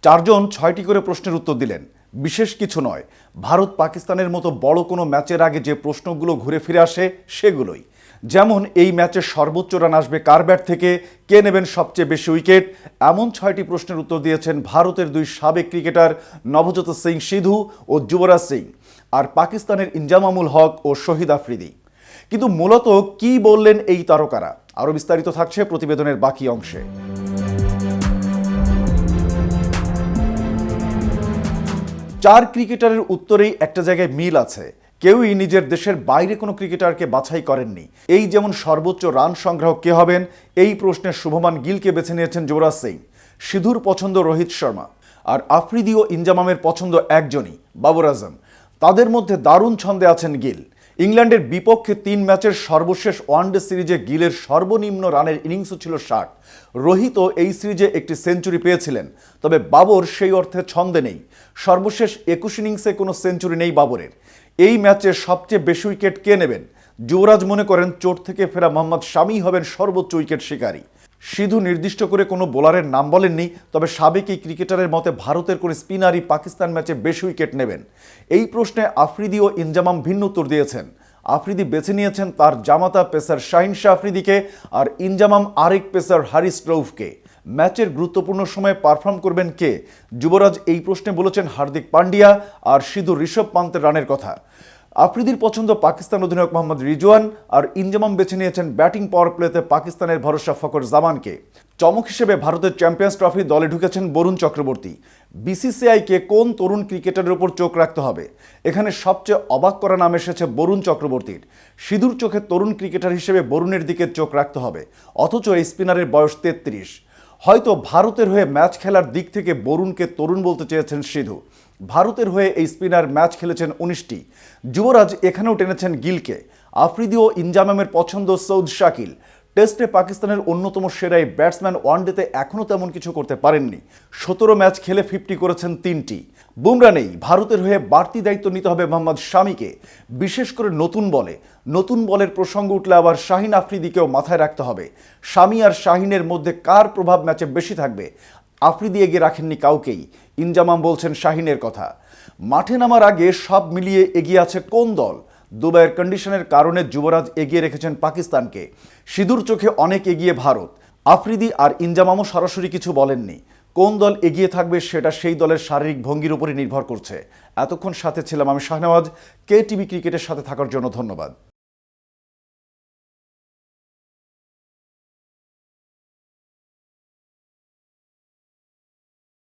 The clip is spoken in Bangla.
চারজন ৬টি করে প্রশ্নের উত্তর দিলেন। বিশেষ কিছু নয়, ভারত পাকিস্তানের মতো বড় কোনো ম্যাচের আগে যে প্রশ্নগুলো ঘুরে ফিরে আসে সেগুলোই। যেমন এই ম্যাচে সর্বোচ্চ রান আসবে কার ব্যাট থেকে, কে নেবেন সবচেয়ে বেশি উইকেট, এমন ৬টি প্রশ্নের উত্তর দিয়েছেন ভারতের দুই সাবেক ক্রিকেটার নভজ্যোৎ সিং সিধু ও যুবরাজ সিং, আর পাকিস্তানের ইনজামামুল হক ও শহীদ আফ্রিদি। কিন্তু মূলত কি বললেন এই তারকারা, আরও বিস্তারিত থাকছে প্রতিবেদনের বাকি অংশে। চার ক্রিকেটারের উত্তরেই একটা জায়গায় মিল আছে। কেউই নিজের দেশের বাইরে কোনো ক্রিকেটারকে বাছাই করেননি। এই যেমন সর্বোচ্চ রান সংগ্রাহক কে হবেন, এই প্রশ্নে শুভমান গিলকে বেছে নিয়েছেন যুবরাজ সিং। সিধুর পছন্দ রোহিত শর্মা, আর আফ্রিদি ও ইনজামামের পছন্দ একজনই, বাবর আজম। তাদের মধ্যে দারুণ ছন্দে আছেন গিল। ইংল্যান্ডের বিপক্ষে ৩ ম্যাচের সর্বশেষ ওয়ানডে সিরিজে গিলের সর্বনিম্ন রানের ইনিংসও ছিল ৬০। রোহিতও এই সিরিজে একটি সেঞ্চুরি পেয়েছিলেন, তবে বাবর সেই অর্থে ছন্দে নেই। সর্বশেষ ২১ ইনিংসে কোনো সেঞ্চুরি নেই বাবরের। এই ম্যাচে সবচেয়ে বেশি উইকেট কে নেবেন? যুবরাজ মনে করেন চোট থেকে ফেরা মোহাম্মদ শামি হবেন সর্বোচ্চ উইকেট শিকারী। সিধু নির্দিষ্ট করে কোনো বোলারের নাম বলেননি, তবে সাবেক এই ক্রিকেটারের মতে ভারতের কোনো স্পিনারই পাকিস্তান ম্যাচে বেশি উইকেট নেবেন। এই প্রশ্নে আফ্রিদি ও ইনজামাম ভিন্ন উত্তর দিয়েছেন। আফ্রিদি বেছে নিয়েছেন তার জামাতা পেসার শাহিন শাহ আফ্রিদিকে, আর ইনজামাম আরেক পেসার হারিস রউফকে। ম্যাচের গুরুত্বপূর্ণ সময়ে পারফর্ম করবেন কে? যুবরাজ এই প্রশ্নে বলেছেন হার্দিক পান্ডিয়া, আর সিধু ঋষভ পান্তের রানের কথা। আফ্রিদির পছন্দ পাকিস্তান অধিনায়ক মোহাম্মদ রিজওয়ান, আর ইনজামাম বেছে নিয়েছেন ব্যাটিং পাওয়ার প্লেতে পাকিস্তানের ভরসা ফখর জামানকে। চমক হিসেবে ভারতের চ্যাম্পিয়ন্স ট্রফি দলে ঢুকেছেন বরুণ চক্রবর্তী। বিসিসিআইকে কোন তরুণ ক্রিকেটারের উপর চোখ রাখতে হবে? এখানে সবচেয়ে অবাক করা নাম এসেছে বরুণ চক্রবর্তীর। সিধুর চোখে তরুণ ক্রিকেটার হিসেবে বরুণের দিকে চোখ রাখতে হবে, অথচ এই স্পিনারের বয়স ৩৩। হয়তো ভারতের হয়ে ম্যাচ খেলার দিক থেকে বরুণকে তরুণ বলতে চেয়েছেন সিধু। ভারতের হয়ে এই স্পিনার ম্যাচ খেলেছেন ১৯টি। যুবরাজ এখানেও টেনেছেন গিলকে। আফ্রিদি ও ইনজামামের পছন্দ সৌদ শাকিল। টেস্টে পাকিস্তানের অন্যতম সেরা এই ব্যাটসম্যান ওয়ানডেতে এখনও তেমন কিছু করতে পারেননি। ১৭ ম্যাচ খেলে 50 করেছেন 3টি। বুমরা নেই, ভারতের হয়ে বাড়তি দায়িত্ব নিতে হবে মোহাম্মদ শামিকে, বিশেষ করে নতুন বলের প্রসঙ্গ উঠলে আবার শাহিন আফ্রিদিকেও মাথায় রাখতে হবে। শামি আর শাহিনের মধ্যে কার প্রভাব ম্যাচে বেশি থাকবে? আফ্রিদি এগিয়ে রাখেননি কাউকেই। ইনজামাম বলছেন শাহিনের কথা। মাঠে নামার আগে সব মিলিয়ে এগিয়ে আছে কোন দল? দুবাইয়ের কন্ডিশনের কারণে যুবরাজ এগিয়ে রেখেছেন পাকিস্তানকে। সিধুর চোখে অনেক এগিয়ে ভারত। আফ্রিদি আর ইনজামামও সরাসরি কিছু বলেননি। কোন দল এগিয়ে থাকবে সেটা সেই দলের শারীরিক ভঙ্গির উপরই নির্ভর করছে। এতক্ষণ সাথে ছিলাম আমি শাহনেওয়াজ। KTV ক্রিকেটের সাথে থাকার জন্য ধন্যবাদ।